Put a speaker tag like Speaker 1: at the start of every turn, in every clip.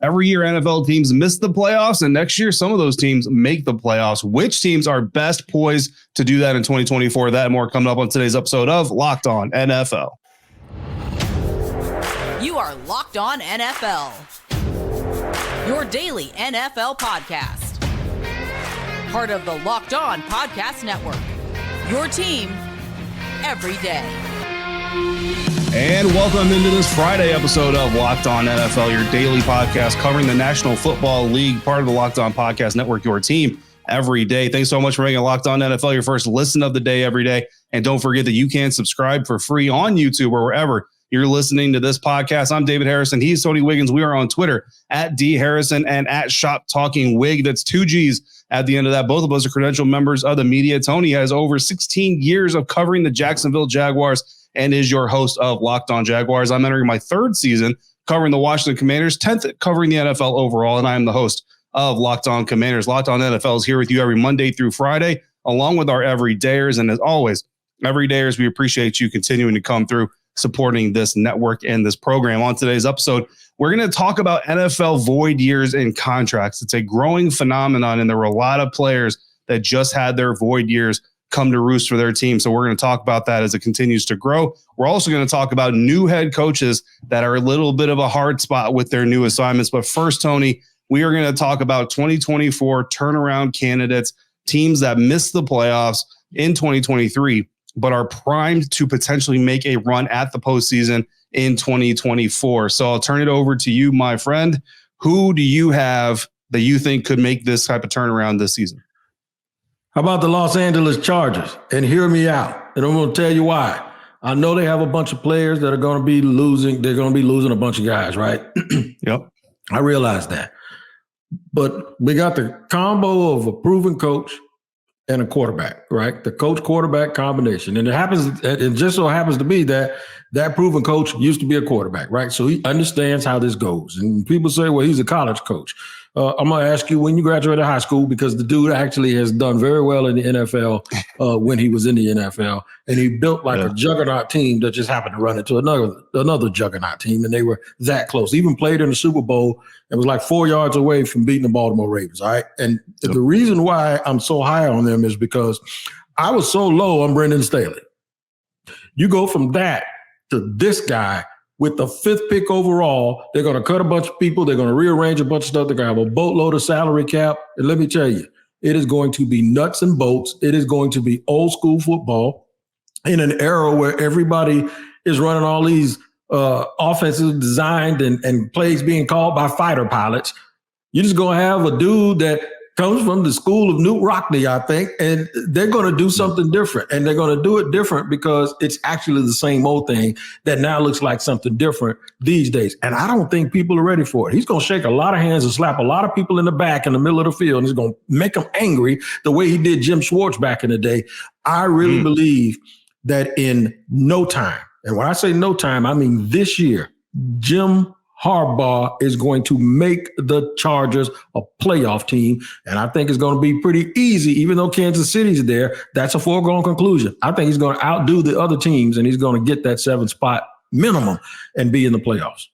Speaker 1: Every year, NFL teams miss the playoffs, and next year, some of those teams make the playoffs. Which teams are best poised to do that in 2024? That and more coming up on today's episode of Locked On NFL.
Speaker 2: You are Locked On NFL, your daily NFL podcast. Part of the Locked On Podcast Network, your team every day.
Speaker 1: And welcome into this Friday episode of Locked On NFL, your daily podcast covering the National Football League, part of the Locked On Podcast Network, your team every day. Thanks so much for making Locked On NFL your first listen of the day every day. And don't forget that you can subscribe for free on YouTube or wherever you're listening to this podcast. I'm David Harrison. He's Tony Wiggins. We are on Twitter at @DHarrison and at Shop Talking Wig. That's 2 G's at the end of that. Both of us are credentialed members of the media. Tony has over 16 years of covering the Jacksonville Jaguars and is your host of Locked On Jaguars. I'm entering my 3rd season covering the Washington Commanders, 10th covering the NFL overall, and I am the host of Locked On Commanders. Locked On NFL is here with you every Monday through Friday, along with our everydayers. And as always, everydayers, we appreciate you continuing to come through, supporting this network and this program. On today's episode, we're going to talk about NFL void years and contracts. It's a growing phenomenon, and there were a lot of players that just had their void years come to roost for their team. So we're going to talk about that as it continues to grow. We're also going to talk about new head coaches that are a little bit of a hard spot with their new assignments. But first, Tony, we are going to talk about 2024 turnaround candidates, teams that missed the playoffs in 2023, but are primed to potentially make a run at the postseason in 2024. So I'll turn it over to you, my friend. Who do you have that you think could make this type of turnaround this season?
Speaker 3: How about the Los Angeles Chargers? And hear me out. And I'm going to tell you why. I know they have a bunch of players that are going to be losing. They're going to be losing a bunch of guys, right?
Speaker 1: Yep.
Speaker 3: I realize that. But we got the combo of a proven coach and a quarterback, right? The coach-quarterback combination. And it just so happens to be that proven coach used to be a quarterback, right? So he understands how this goes. And people say, well, he's a college coach. I'm going to ask you when you graduated high school, because the dude actually has done very well in the NFL when he was in the NFL. And he built a juggernaut team that just happened to run into another juggernaut team. And they were that close. Even played in the Super Bowl and was 4 yards away from beating the Baltimore Ravens. All right. And the reason why I'm so high on them is because I was so low on Brendan Staley. You go from that to this guy with the 5th pick overall. They're going to cut a bunch of people. They're going to rearrange a bunch of stuff. They're going to have a boatload of salary cap. And let me tell you, it is going to be nuts and bolts. It is going to be old school football in an era where everybody is running all these offenses designed and plays being called by fighter pilots. You're just going to have a dude that comes from the school of Newt Rockney, I think, and they're going to do something different. And they're going to do it different because it's actually the same old thing that now looks like something different these days. And I don't think people are ready for it. He's going to shake a lot of hands and slap a lot of people in the back in the middle of the field, and he's going to make them angry the way he did Jim Schwartz back in the day. I really believe that in no time, and when I say no time, I mean this year, Jim Harbaugh is going to make the Chargers a playoff team. And I think it's going to be pretty easy, even though Kansas City's there. That's a foregone conclusion. I think he's going to outdo the other teams, and he's going to get that 7th spot minimum and be in the playoffs.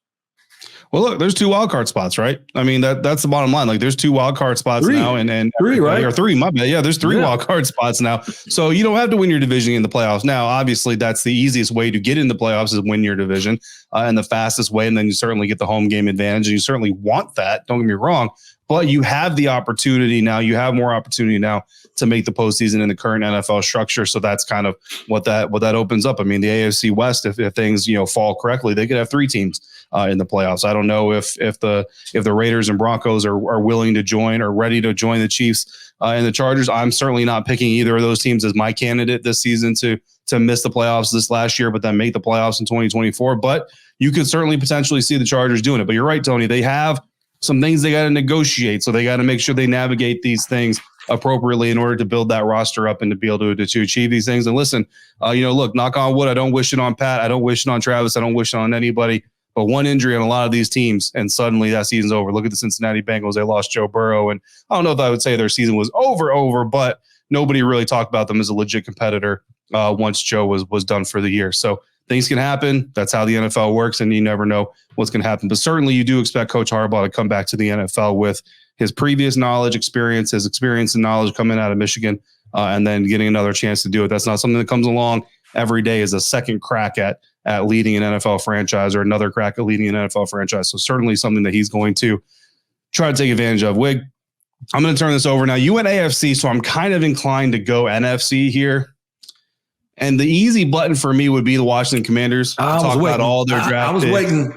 Speaker 1: Well, look, there's 2 wild card spots, right? I mean, that's the bottom line. There's 2 wild card spots now, and
Speaker 3: 3, right?
Speaker 1: Or 3, my bad. Yeah, there's 3 wild card spots now. So you don't have to win your division in the playoffs. Now, obviously, that's the easiest way to get in the playoffs is win your division, and the fastest way. And then you certainly get the home game advantage, and you certainly want that. Don't get me wrong. But you have the opportunity now. You have more opportunity now to make the postseason in the current NFL structure. So that's kind of what that opens up. I mean, the AFC West, if things fall correctly, they could have 3 teams in the playoffs. I don't know if the Raiders and Broncos are willing to join or ready to join the Chiefs and the Chargers. I'm certainly not picking either of those teams as my candidate this season to miss the playoffs this last year, but then make the playoffs in 2024. But you could certainly potentially see the Chargers doing it. But you're right, Tony. They have some things they got to negotiate. So they got to make sure they navigate these things appropriately in order to build that roster up and to be able to achieve these things. And listen, look, knock on wood. I don't wish it on Pat. I don't wish it on Travis. I don't wish it on anybody. But one injury on a lot of these teams, and suddenly that season's over. Look at the Cincinnati Bengals. They lost Joe Burrow. And I don't know if I would say their season was over, but nobody really talked about them as a legit competitor once Joe was done for the year. So things can happen. That's how the NFL works, and you never know what's going to happen. But certainly you do expect Coach Harbaugh to come back to the NFL with his previous knowledge, experience, his experience and knowledge coming out of Michigan, and then getting another chance to do it. That's not something that comes along every day as a second crack at leading an NFL franchise or another crack at leading an NFL franchise. So certainly something that he's going to try to take advantage of. Wig, I'm going to turn this over now. You went AFC, so I'm kind of inclined to go NFC here. And the easy button for me would be the Washington Commanders. Talk about all their draft picks,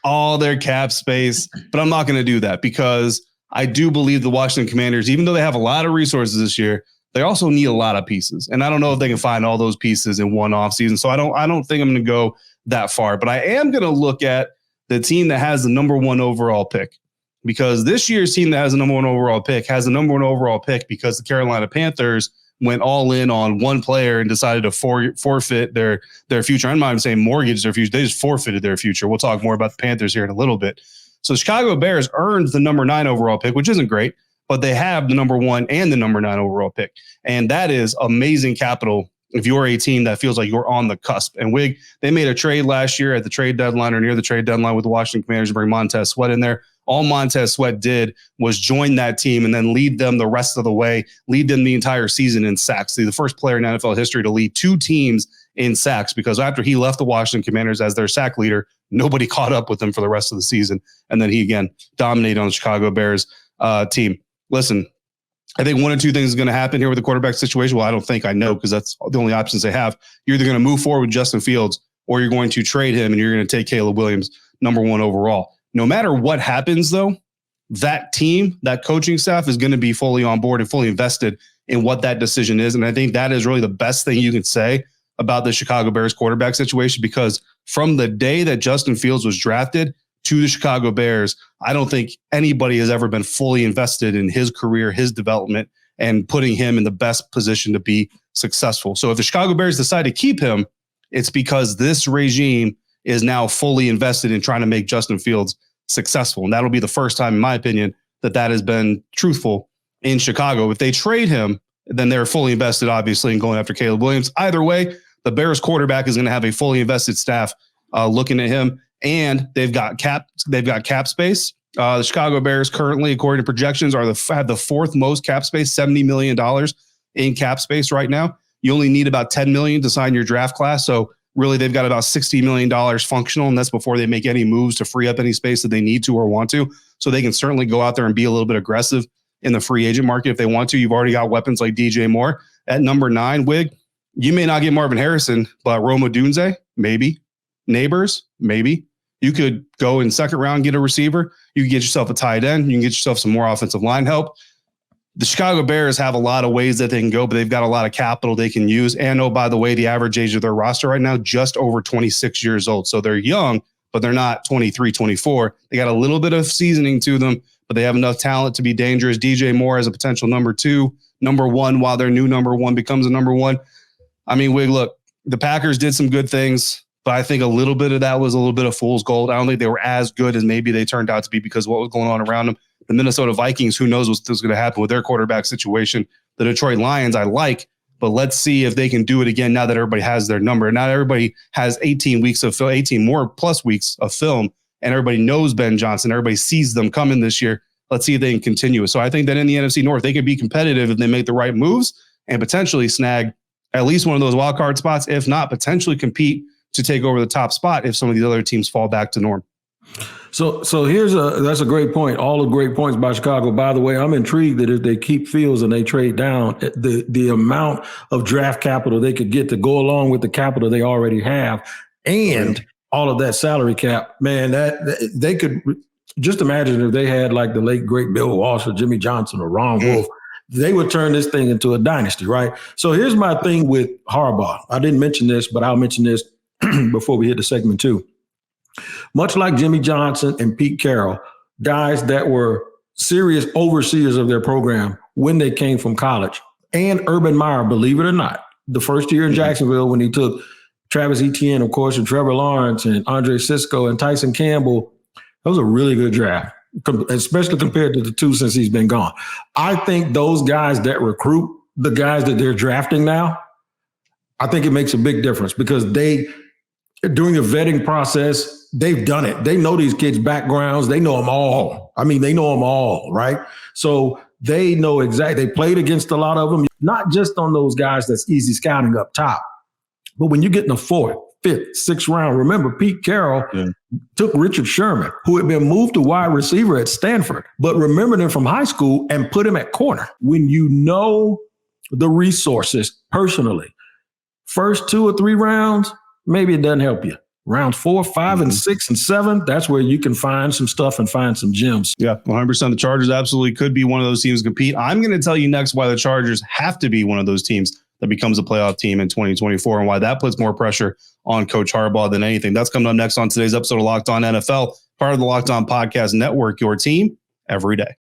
Speaker 1: all their cap space, but I'm not going to do that because I do believe the Washington Commanders, even though they have a lot of resources this year, they also need a lot of pieces. And I don't know if they can find all those pieces in one offseason. So I don't think I'm going to go that far. But I am going to look at the team that has the number 1 overall pick. Because this year's team that has the number 1 overall pick has the number 1 overall pick because the Carolina Panthers went all in on one player and decided to forfeit their future. I'm not even saying mortgage their future. They just forfeited their future. We'll talk more about the Panthers here in a little bit. So the Chicago Bears earned the number 9 overall pick, which isn't great, but they have the number 1 and the number 9 overall pick. And that is amazing capital if you're a team that feels like you're on the cusp. And Wig, they made a trade last year at the trade deadline or near the trade deadline with the Washington Commanders to bring Montez Sweat in there. All Montez Sweat did was join that team and then lead them the rest of the way, lead them the entire season in sacks. He's the first player in NFL history to lead 2 teams in sacks because after he left the Washington Commanders as their sack leader, nobody caught up with him for the rest of the season. And then he, again, dominated on the Chicago Bears team. Listen, I think one or two things is going to happen here with the quarterback situation. Well, I don't think I know because that's the only options they have. You're either going to move forward with Justin Fields or you're going to trade him and you're going to take Caleb Williams, number 1 overall. No matter what happens, though, that team, that coaching staff is going to be fully on board and fully invested in what that decision is. And I think that is really the best thing you can say about the Chicago Bears quarterback situation, because from the day that Justin Fields was drafted to the Chicago Bears, I don't think anybody has ever been fully invested in his career, his development, and putting him in the best position to be successful. So if the Chicago Bears decide to keep him, it's because this regime is now fully invested in trying to make Justin Fields successful. And that'll be the first time, in my opinion, that has been truthful in Chicago. If they trade him, then they're fully invested, obviously, in going after Caleb Williams. Either way, the Bears quarterback is going to have a fully invested staff looking at him, and they've got cap space. The Chicago Bears currently, according to projections, have the 4th most cap space, $70 million in cap space right now. You only need about $10 million to sign your draft class. So really, they've got about $60 million functional, and that's before they make any moves to free up any space that they need to or want to. So they can certainly go out there and be a little bit aggressive in the free agent market if they want to. You've already got weapons like DJ Moore. At number 9, Wig, you may not get Marvin Harrison, but Rome Odunze, maybe. Neighbors, maybe. You could go in second round, get a receiver. You can get yourself a tight end. You can get yourself some more offensive line help. The Chicago Bears have a lot of ways that they can go, but they've got a lot of capital they can use. And oh, by the way, the average age of their roster right now, just over 26 years old. So they're young, but they're not 23, 24. They got a little bit of seasoning to them, but they have enough talent to be dangerous. DJ Moore as a potential number 2, number 1, while their new number 1 becomes a number 1. I mean, Wig, look, the Packers did some good things, but I think a little bit of that was a little bit of fool's gold. I don't think they were as good as maybe they turned out to be because of what was going on around them. The Minnesota Vikings, who knows what's going to happen with their quarterback situation. The Detroit Lions, I like, but let's see if they can do it again now that everybody has their number. Not everybody has 18 more plus weeks of film, and everybody knows Ben Johnson. Everybody sees them coming this year. Let's see if they can continue it. So I think that in the NFC North, they can be competitive if they make the right moves and potentially snag at least one of those wild card spots, if not potentially compete to take over the top spot if some of these other teams fall back to norm.
Speaker 3: So that's a great point. All the great points by Chicago. By the way, I'm intrigued that if they keep Fields and they trade down, the amount of draft capital they could get to go along with the capital they already have and all of that salary cap, man, that they could just imagine if they had like the late great Bill Walsh or Jimmy Johnson or Ron Wolf, they would turn this thing into a dynasty, right? So here's my thing with Harbaugh. I didn't mention this, but I'll mention this before we hit the segment 2. Much like Jimmy Johnson and Pete Carroll, guys that were serious overseers of their program when they came from college, and Urban Meyer, believe it or not, the first year in Jacksonville when he took Travis Etienne, of course, and Trevor Lawrence and Andre Sisco and Tyson Campbell, that was a really good draft, especially compared to the 2 since he's been gone. I think those guys that recruit the guys that they're drafting now, I think it makes a big difference because they during the vetting process, they've done it. They know these kids' backgrounds. They know them all. I mean, they know them all, right? So they know exactly. They played against a lot of them, not just on those guys that's easy scouting up top, but when you get in the 4th, 5th, 6th round, remember Pete Carroll took Richard Sherman, who had been moved to wide receiver at Stanford, but remembered him from high school and put him at corner. When you know the resources personally, first 2 or 3 rounds, maybe it doesn't help you. Rounds 4, 5, and 6 and 7, that's where you can find some stuff and find some gems.
Speaker 1: Yeah, 100%. The Chargers absolutely could be one of those teams to compete. I'm going to tell you next why the Chargers have to be one of those teams that becomes a playoff team in 2024 and why that puts more pressure on Coach Harbaugh than anything. That's coming up next on today's episode of Locked On NFL, part of the Locked On Podcast Network, your team every day.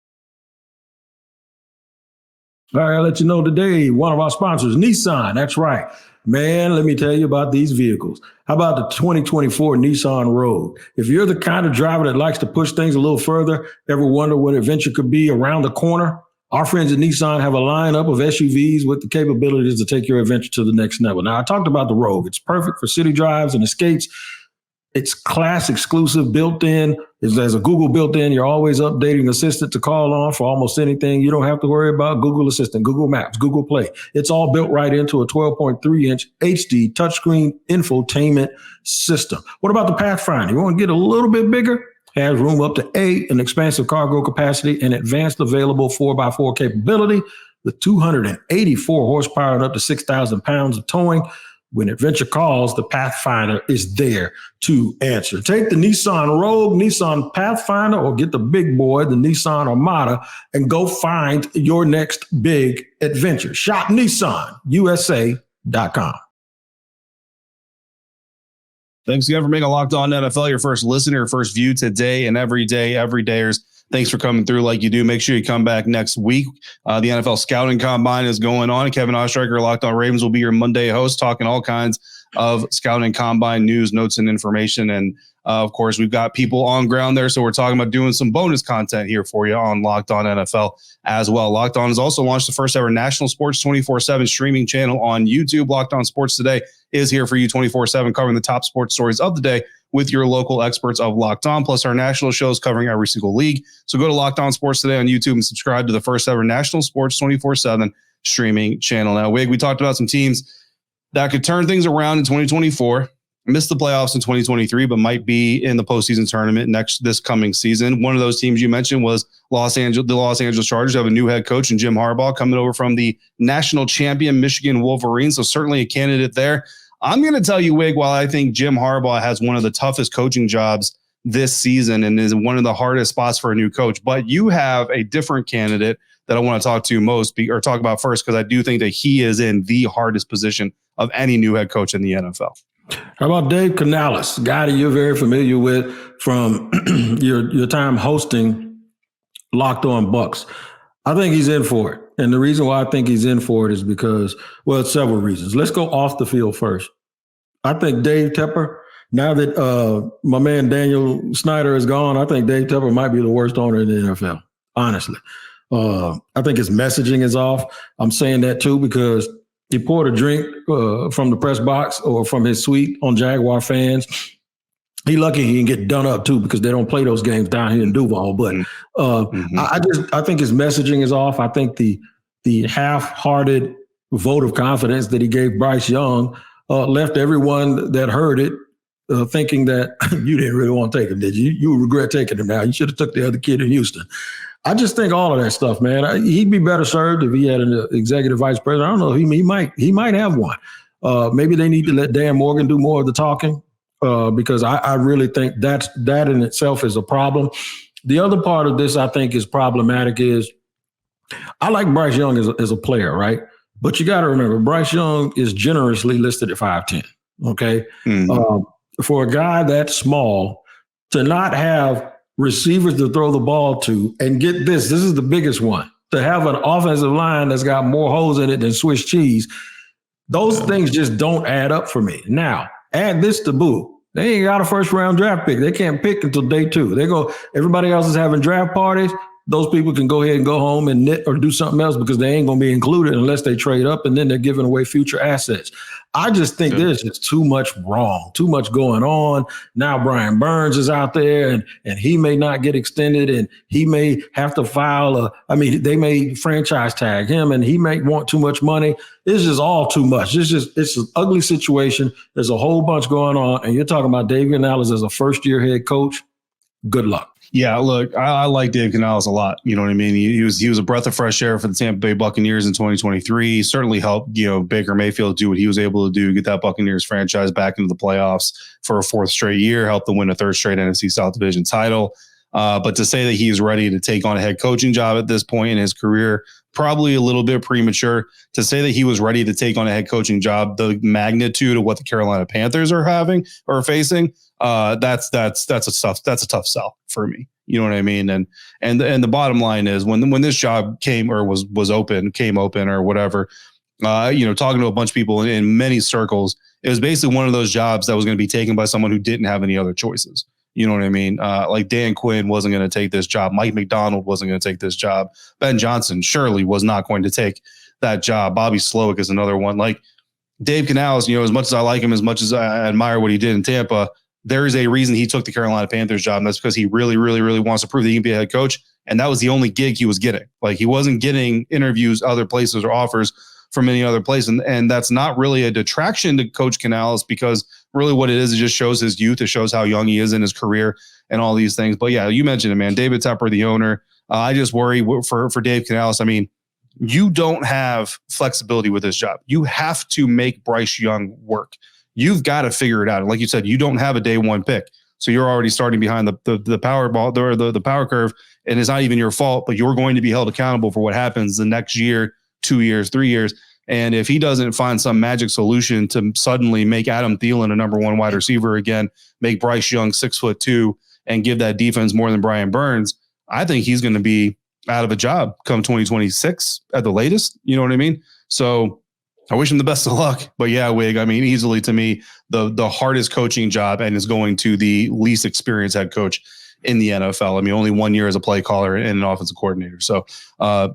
Speaker 3: All right, I'll let you know today, one of our sponsors, Nissan. That's right. Man, let me tell you about these vehicles. How about the 2024 Nissan Rogue? If you're the kind of driver that likes to push things a little further, ever wonder what adventure could be around the corner? Our friends at Nissan have a lineup of SUVs with the capabilities to take your adventure to the next level. Now, I talked about the Rogue. It's perfect for city drives and escapes. It's class exclusive, built in. There's a Google built in. You're always updating Assistant to call on for almost anything. You don't have to worry about Google Assistant, Google Maps, Google Play. It's all built right into a 12.3-inch HD touchscreen infotainment system. What about the Pathfinder? You want to get a little bit bigger? Has room up to 8, an expansive cargo capacity, and advanced available 4x4 capability with 284 horsepower and up to 6,000 pounds of towing. When adventure calls, the Pathfinder is there to answer. Take the Nissan Rogue, Nissan Pathfinder, or get the big boy, the Nissan Armada, and go find your next big adventure. Shop NissanUSA.com.
Speaker 1: Thanks again for making Locked On NFL your first listener, your first view today and every day, everydayers. Thanks for coming through like you do. Make sure you come back next week. The NFL Scouting Combine is going on. Kevin Ostreicher, Locked On Ravens, will be your Monday host, talking all kinds of Scouting Combine news, notes, and information. And, of course, we've got people on ground there, so we're talking about doing some bonus content here for you on Locked On NFL as well. Locked On has also launched the first ever national sports 24/7 streaming channel on YouTube. Locked On Sports Today is here for you 24/7, covering the top sports stories of the day with your local experts of Locked On, plus our national shows covering every single league. So go to Locked On Sports Today on YouTube and subscribe to the first ever national sports 24/7 streaming channel. Now, Wig, we talked about some teams that could turn things around in 2024, missed the playoffs in 2023, but might be in the postseason tournament this coming season. One of those teams you mentioned was the Los Angeles Chargers. Have a new head coach in Jim Harbaugh coming over from the national champion Michigan Wolverines. So certainly a candidate there. I'm going to tell you, Wig, while I think Jim Harbaugh has one of the toughest coaching jobs this season and is one of the hardest spots for a new coach, but you have a different candidate that I want to talk about first, because I do think that he is in the hardest position of any new head coach in the NFL.
Speaker 3: How about Dave Canales, a guy that you're very familiar with from your time hosting Locked On Bucks? I think he's in for it. And the reason why I think he's in for it is because, well, it's several reasons. Let's go off the field first. I think Dave Tepper, now that my man Daniel Snyder is gone, I think Dave Tepper might be the worst owner in the NFL, honestly. I think his messaging is off. I'm saying that too because he poured a drink from the press box or from his suite on Jaguar fans. He lucky he didn't get done up too, because they don't play those games down here in Duval. But I think his messaging is off. I think the half-hearted vote of confidence that he gave Bryce Young left everyone that heard it thinking that you didn't really want to take him, did you? You regret taking him now. You should have took the other kid in Houston. I just think all of that stuff, man. He'd be better served if he had an executive vice president. I don't know. He might have one. Maybe they need to let Dan Morgan do more of the talking. Because I really think that in itself is a problem. The other part of this I think is problematic is I like Bryce Young as a player, right? But you got to remember, Bryce Young is generously listed at 5'10", okay? For a guy that small to not have receivers to throw the ball to, and get this is the biggest one, to have an offensive line that's got more holes in it than Swiss cheese, those things just don't add up for me. Now, add this to boot. They ain't got a first-round draft pick. They can't pick until day 2. Everybody else is having draft parties. those people can go ahead and go home and knit or do something else because they ain't going to be included unless they trade up, and then they're giving away future assets. I just think there's just too much wrong, too much going on. Now Brian Burns is out there and he may not get extended, and he may have to file they may franchise tag him, and he may want too much money. It's just all too much. It's an ugly situation. There's a whole bunch going on, and you're talking about Dave Canales as a first-year head coach. Good luck.
Speaker 1: Yeah, look, I like Dave Canales a lot. You know what I mean? He was a breath of fresh air for the Tampa Bay Buccaneers in 2023. He certainly helped, Baker Mayfield do what he was able to do, get that Buccaneers franchise back into the playoffs for a fourth straight year, help them win a third straight NFC South Division title. But to say that he's ready to take on a head coaching job at this point in his career, probably a little bit premature. To say that he was ready to take on a head coaching job, the magnitude of what the Carolina Panthers are facing, that's a tough sell for me. You know what I mean? And the bottom line is when this job came or came open or whatever, talking to a bunch of people in many circles, it was basically one of those jobs that was going to be taken by someone who didn't have any other choices. You know what I mean? Like Dan Quinn wasn't going to take this job. Mike McDonald wasn't going to take this job. Ben Johnson surely was not going to take that job. Bobby Slowick is another one. Like Dave Canales, as much as I like him, as much as I admire what he did in Tampa, there is a reason he took the Carolina Panthers job. And that's because he really, really, really wants to prove that he can be a head coach. And that was the only gig he was getting. Like he wasn't getting interviews other places or offers from any other place. And that's not really a detraction to Coach Canales, because really what it just shows his youth. It shows how young he is in his career and all these things. But yeah, you mentioned it, man. David Tepper, the owner. I just worry for Dave Canales. I mean, you don't have flexibility with this job. You have to make Bryce Young work. You've got to figure it out. And like you said, you don't have a day one pick. So you're already starting behind the power ball, the power curve, and it's not even your fault, but you're going to be held accountable for what happens the next year, 2 years, 3 years. And if he doesn't find some magic solution to suddenly make Adam Thielen a number one wide receiver again, make Bryce Young 6'2", and give that defense more than Brian Burns, I think he's going to be out of a job come 2026 at the latest. You know what I mean? So I wish him the best of luck. But yeah, Wig, I mean, easily to me, the hardest coaching job, and is going to the least experienced head coach in the NFL. I mean, only 1 year as a play caller and an offensive coordinator. So, I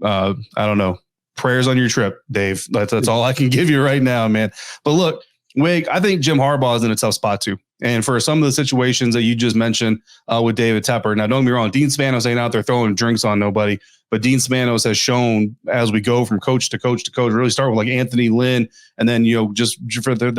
Speaker 1: don't know. Prayers on your trip, Dave. That's all I can give you right now, man. But look, Wig, I think Jim Harbaugh is in a tough spot too. And for some of the situations that you just mentioned with David Tepper, now don't get me wrong, Dean Spanos ain't out there throwing drinks on nobody, but Dean Spanos has shown as we go from coach to coach to coach, really start with like Anthony Lynn, and then, just further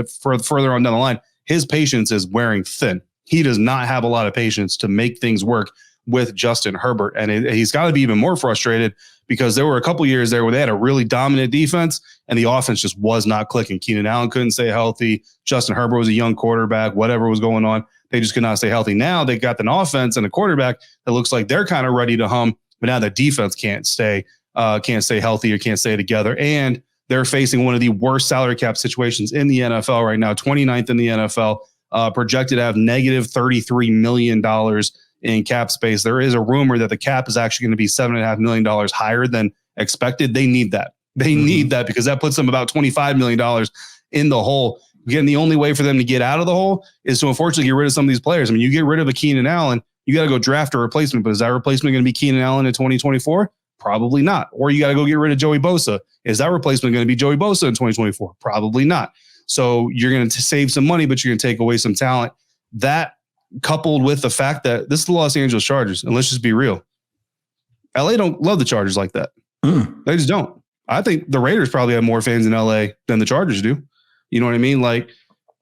Speaker 1: on down the line, his patience is wearing thin. He does not have a lot of patience to make things work with Justin Herbert. And he's got to be even more frustrated because there were a couple years there where they had a really dominant defense and the offense just was not clicking. Keenan Allen couldn't stay healthy. Justin Herbert was a young quarterback, whatever was going on. They just could not stay healthy. Now they got an offense and a quarterback that looks like they're kind of ready to hum, but now the defense can't stay healthy or can't stay together. And they're facing one of the worst salary cap situations in the NFL right now, 29th in the NFL, projected to have negative $33 million in cap space. There is a rumor that the cap is actually going to be $7.5 million higher than expected. They need that. They need that because that puts them about $25 million in the hole. Again, the only way for them to get out of the hole is to unfortunately get rid of some of these players. I mean, you get rid of a Keenan Allen, you got to go draft a replacement, but is that replacement going to be Keenan Allen in 2024? Probably not. Or you got to go get rid of Joey Bosa. Is that replacement going to be Joey Bosa in 2024? Probably not. So you're going to save some money, but you're going to take away some talent. That, coupled with the fact that this is the Los Angeles Chargers, and let's just be real, LA don't love the Chargers like that. They just don't. I think the Raiders probably have more fans in LA than the Chargers do. You know what I mean? Like,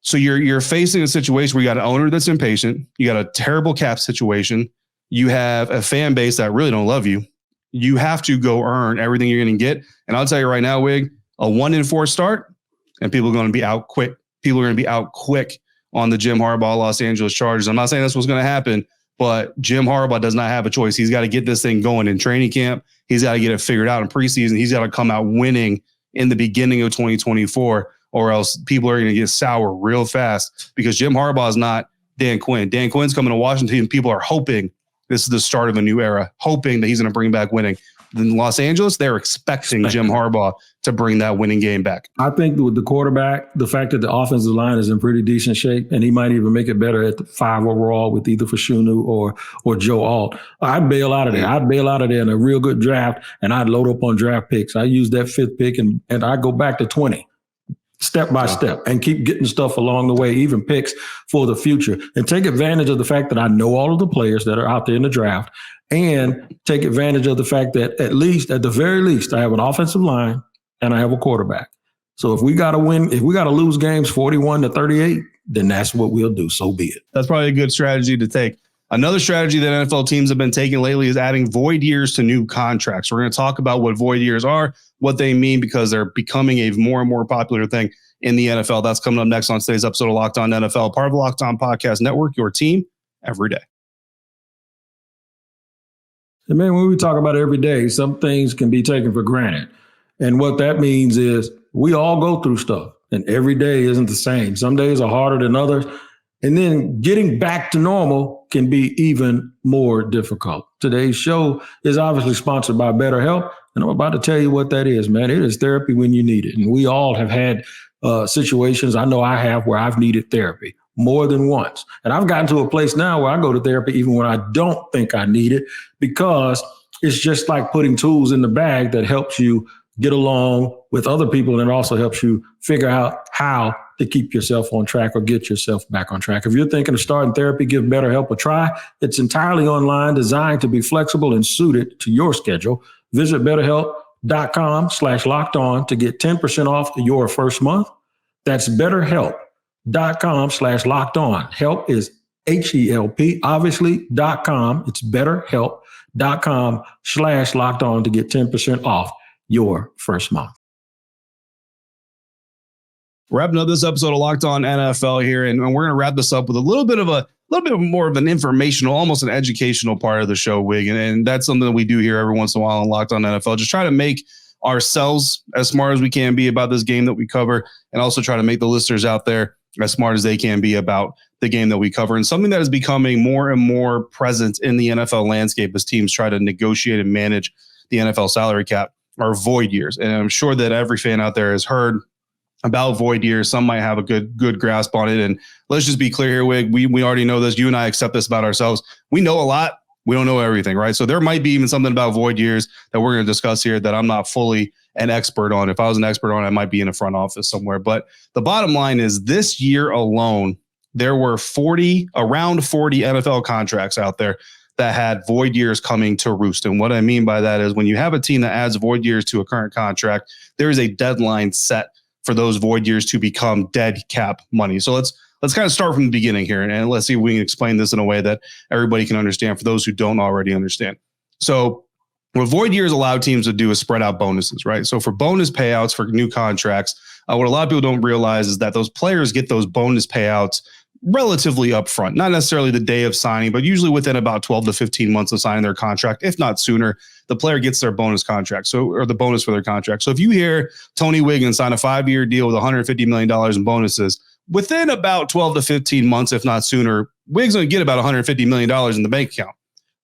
Speaker 1: so you're facing a situation where you got an owner that's impatient, you got a terrible cap situation, you have a fan base that really don't love you. You have to go earn everything you're going to get. And I'll tell you right now, Wig, a 1-4 start, and people are going to be out quick. People are going to be out quick on the Jim Harbaugh Los Angeles Chargers. I'm not saying that's what's going to happen, but Jim Harbaugh does not have a choice. He's got to get this thing going in training camp. He's got to get it figured out in preseason. He's got to come out winning in the beginning of 2024, or else people are going to get sour real fast because Jim Harbaugh is not Dan Quinn. Dan Quinn's coming to Washington, and people are hoping this is the start of a new era, hoping that he's going to bring back winning. In Los Angeles, they're expecting Jim Harbaugh to bring that winning game back.
Speaker 3: I think with the quarterback, the fact that the offensive line is in pretty decent shape, and he might even make it better at the 5 overall with either Fashanu or Joe Alt, I'd bail out of there. I'd bail out of there in a real good draft, and I'd load up on draft picks. I use that 5th pick, and I go back to 20. Step by step, and keep getting stuff along the way, even picks for the future, and take advantage of the fact that I know all of the players that are out there in the draft, and take advantage of the fact that at the very least, I have an offensive line and I have a quarterback. So if we got to win, if we got to lose games 41-38, then that's what we'll do. So be it.
Speaker 1: That's probably a good strategy to take. Another strategy that NFL teams have been taking lately is adding void years to new contracts. We're going to talk about what void years are, what they mean, because they're becoming a more and more popular thing in the NFL. That's coming up next on today's episode of Locked On NFL, part of the Locked On Podcast Network, your team every day.
Speaker 3: And man, when we talk about every day, some things can be taken for granted. And what that means is we all go through stuff, and every day isn't the same. Some days are harder than others. And then getting back to normal can be even more difficult. Today's show is obviously sponsored by BetterHelp, and I'm about to tell you what that is, man. It is therapy when you need it. And we all have had situations, I know I have, where I've needed therapy more than once. And I've gotten to a place now where I go to therapy even when I don't think I need it, because it's just like putting tools in the bag that helps you get along with other people, and it also helps you figure out how to keep yourself on track or get yourself back on track. If you're thinking of starting therapy, give BetterHelp a try. It's entirely online, designed to be flexible and suited to your schedule. Visit BetterHelp.com/lockedon to get 10% off your first month. That's BetterHelp.com/lockedon. Help is HELP, obviously, .com. It's BetterHelp.com/lockedon to get 10% off your first month.
Speaker 1: Wrapping up this episode of Locked On NFL here, and we're going to wrap this up with a little bit more of an informational, almost an educational part of the show, Wig, and that's something that we do here every once in a while on Locked On NFL. Just try to make ourselves as smart as we can be about this game that we cover, and also try to make the listeners out there as smart as they can be about the game that we cover. And something that is becoming more and more present in the NFL landscape as teams try to negotiate and manage the NFL salary cap are void years. And I'm sure that every fan out there has heard about void years. Some might have a good grasp on it. And let's just be clear here, Wig. We already know this. You and I accept this about ourselves. We know a lot. We don't know everything, right? So there might be even something about void years that we're going to discuss here that I'm not fully an expert on. If I was an expert on it, I might be in a front office somewhere. But the bottom line is this year alone, there were around 40 NFL contracts out there that had void years coming to roost. And what I mean by that is when you have a team that adds void years to a current contract, there is a deadline set for those void years to become dead cap money. So let's kind of start from the beginning here, and let's see if we can explain this in a way that everybody can understand for those who don't already understand. So what void years allow teams to do is spread out bonuses, right? So for bonus payouts for new contracts, what a lot of people don't realize is that those players get those bonus payouts relatively upfront, not necessarily the day of signing, but usually within about 12 to 15 months of signing their contract. If not sooner, the player gets their bonus contract, or the bonus for their contract. So if you hear Tony Wiggins sign a 5-year deal with $150 million in bonuses, within about 12 to 15 months, if not sooner, Wiggs going to get about $150 million in the bank account.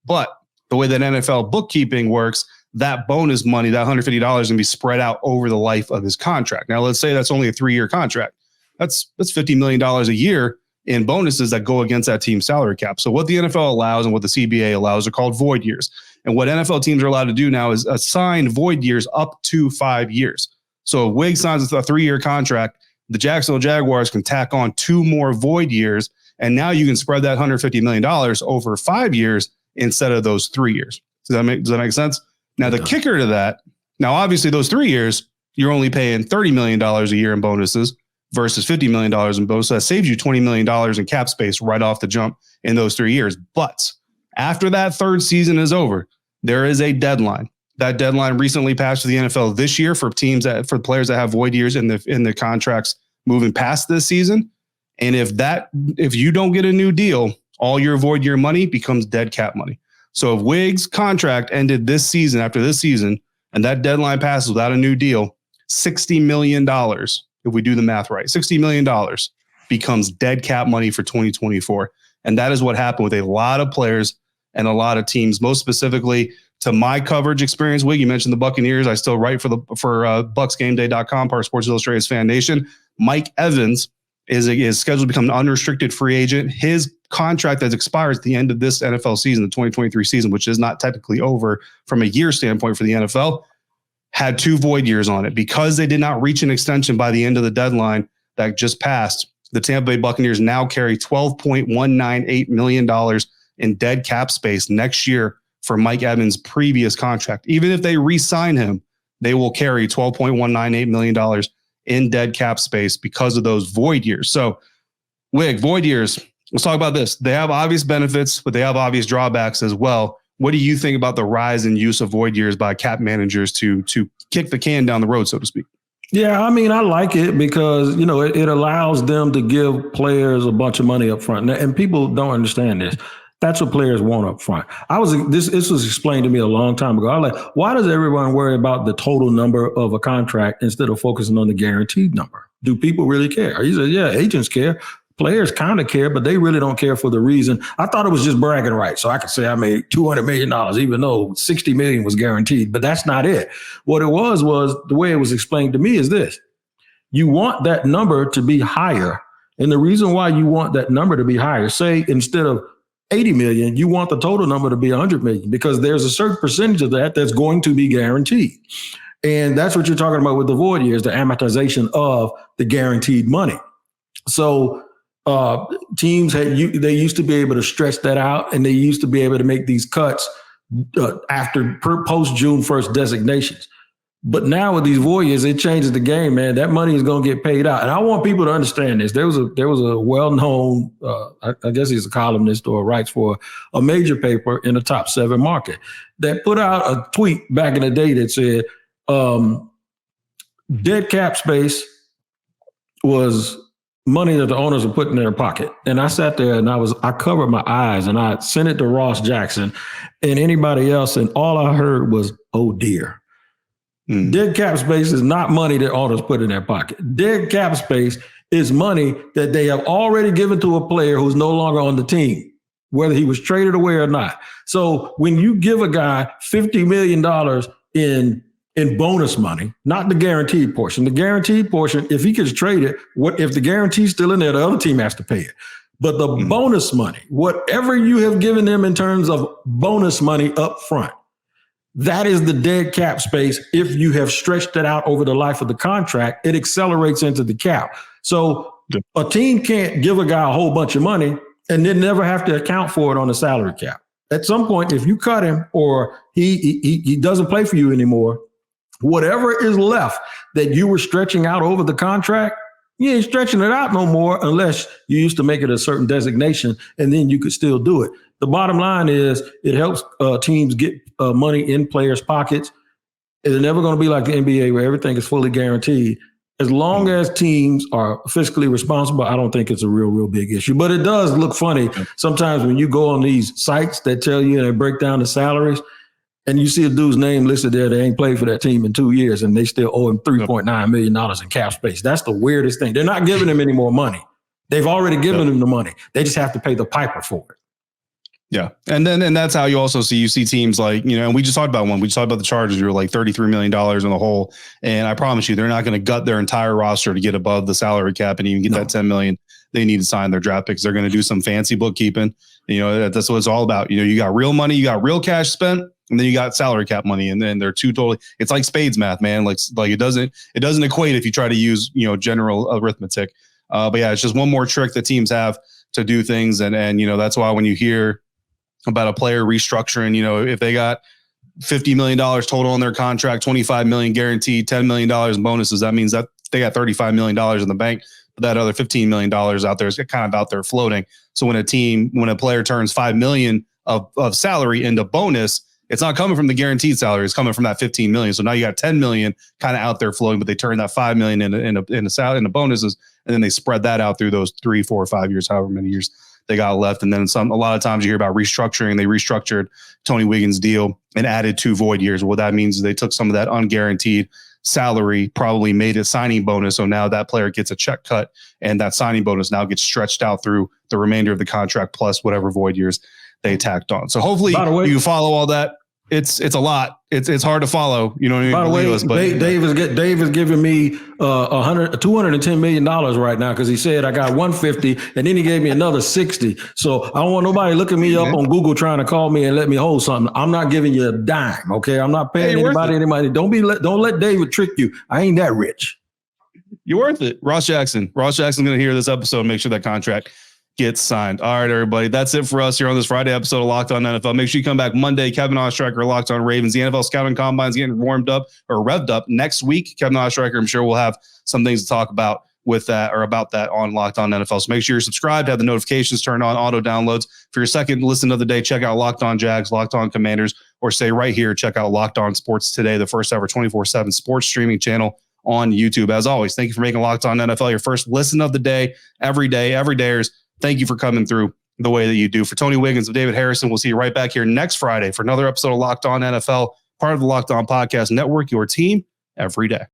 Speaker 1: But the way that NFL bookkeeping works, that bonus money, that $150 is going to be spread out over the life of his contract. Now, let's say that's only a 3-year contract. That's $50 million a year in bonuses that go against that team's salary cap. So what the NFL allows and what the CBA allows are called void years. And what NFL teams are allowed to do now is assign void years up to 5 years. So if Wiggs signs a 3-year contract, the Jacksonville Jaguars can tack on 2 more void years, and now you can spread that $150 million over 5 years instead of those 3 years. Does that make sense? Now, the kicker to that, now obviously those 3 years, you're only paying $30 million a year in bonuses versus $50 million in bonuses. That saves you $20 million in cap space right off the jump in those 3 years. But after that third season is over, there is a deadline. That deadline recently passed to the NFL this year for for players that have void years in the contracts moving past this season. And if you don't get a new deal, all your void year money becomes dead cap money. So if Wiggs' contract ended this season, after this season, and that deadline passes without a new deal, $60 million, if we do the math right, $60 million becomes dead cap money for 2024. And that is what happened with a lot of players and a lot of teams, most specifically to my coverage experience, Wig, you mentioned the Buccaneers. I still write for BucsGameDay.com, part of Sports Illustrated's Fan Nation. Mike Evans is scheduled to become an unrestricted free agent. His contract that expires at the end of this NFL season, the 2023 season, which is not technically over from a year standpoint for the NFL, had 2 void years on it. Because they did not reach an extension by the end of the deadline that just passed, the Tampa Bay Buccaneers now carry $12.198 million in dead cap space next year for Mike Evans' previous contract. Even if they re-sign him, they will carry $12.198 million in dead cap space because of those void years. So, Wig, void years, let's talk about this. They have obvious benefits, but they have obvious drawbacks as well. What do you think about the rise in use of void years by cap managers to kick the can down the road, so to speak?
Speaker 3: Yeah, I mean, I like it because, it allows them to give players a bunch of money up front. And people don't understand this. That's what players want up front. This was explained to me a long time ago. I was like, why does everyone worry about the total number of a contract instead of focusing on the guaranteed number? Do people really care? He said, yeah, agents care. Players kind of care, but they really don't care for the reason. I thought it was just bragging rights. So I could say I made $200 million, even though $60 million was guaranteed, but that's not it. What it was the way it was explained to me is this. You want that number to be higher. And the reason why you want that number to be higher, say instead of 80 million, you want the total number to be 100 million because there's a certain percentage of that that's going to be guaranteed. And that's what you're talking about with the void years, the amortization of the guaranteed money. So teams they used to be able to stretch that out, and they used to be able to make these cuts after post June 1st designations. But now with these void years, it changes the game, man. That money is going to get paid out. And I want people to understand this. There was a well-known, I guess he's a columnist or writes for a major paper in the top 7 market that put out a tweet back in the day that said, dead cap space was money that the owners are putting in their pocket. And I sat there and I covered my eyes and I sent it to Ross Jackson and anybody else. And all I heard was, oh dear. Dead cap space is not money that owners put in their pocket. Dead cap space is money that they have already given to a player who's no longer on the team, whether he was traded away or not. So when you give a guy $50 million in bonus money, not the guaranteed portion. The guaranteed portion, if he gets traded, if the guarantee's still in there, the other team has to pay it. But the bonus money, whatever you have given them in terms of bonus money up front, that is the dead cap space. If you have stretched it out over the life of the contract, it accelerates into the cap. So a team can't give a guy a whole bunch of money and then never have to account for it on the salary cap. At some point, if you cut him or he doesn't play for you anymore, whatever is left that you were stretching out over the contract, you ain't stretching it out no more unless you used to make it a certain designation and then you could still do it. The bottom line is it helps teams get money in players' pockets. It's never going to be like the NBA where everything is fully guaranteed. As long as teams are fiscally responsible, I don't think it's a real big issue. But it does look funny sometimes when you go on these sites that tell you and they break down the salaries and you see a dude's name listed there that ain't played for that team in 2 years and they still owe him $3.9 million in cap space. That's the weirdest thing. They're not giving him any more money. They've already given him the money. They just have to pay the piper for it.
Speaker 1: Yeah. And that's how you also see teams like, and we just talked about one. We just talked about the Chargers. You're like $33 million in the hole. And I promise you, they're not going to gut their entire roster to get above the salary cap and even get that $10 million they need to sign their draft picks. They're going to do some fancy bookkeeping. That's what it's all about. You got real money, you got real cash spent, and then you got salary cap money. And then they're two totally, it's like spades math, man. Like it doesn't equate if you try to use, general arithmetic. But yeah, it's just one more trick that teams have to do things. And that's why when you hear about a player restructuring, if they got $50 million total on their contract, $25 million guaranteed, $10 million in bonuses, that means that they got $35 million in the bank. But that other $15 million out there is kind of out there floating. So when a player turns $5 million of salary into bonus, it's not coming from the guaranteed salary. It's coming from that $15 million. So now you got $10 million kind of out there floating, but they turn that $5 million into salary, into bonuses, and then they spread that out through those 3, 4, or 5 years, however many years they got left. And then a lot of times you hear about restructuring. They restructured Tony Wiggins' deal and added 2 void years. What that means is they took some of that unguaranteed salary, probably made a signing bonus. So now that player gets a check cut and that signing bonus now gets stretched out through the remainder of the contract plus whatever void years they tacked on. So hopefully you follow all that. it's a lot. It's hard to follow. You know what I mean?
Speaker 3: By the way, Dave is giving me $210 million right now because he said I got 150 and then he gave me another 60. So I don't want nobody looking me up on Google trying to call me and let me hold something. I'm not giving you a dime. Okay, I'm not paying anybody any money. Don't let David trick you. I ain't that rich.
Speaker 1: You're worth it. Ross Jackson's going to hear this episode and make sure that contract gets signed. All right, everybody. That's it for us here on this Friday episode of Locked On NFL. Make sure you come back Monday. Kevin Oestreicher, Locked On Ravens. The NFL Scouting Combine's getting warmed up or revved up next week. Kevin Oestreicher, I'm sure we'll have some things to talk about with that or about that on Locked On NFL. So make sure you're subscribed, have the notifications turned on, auto downloads. For your second listen of the day, check out Locked On Jags, Locked On Commanders, or stay right here. Check out Locked On Sports Today, the first ever 24/7 sports streaming channel on YouTube. As always, thank you for making Locked On NFL your first listen of the day, every dayers. Thank you for coming through the way that you do. For Tony Wiggins and David Harrison, we'll see you right back here next Friday for another episode of Locked On NFL, part of the Locked On Podcast Network, your team every day.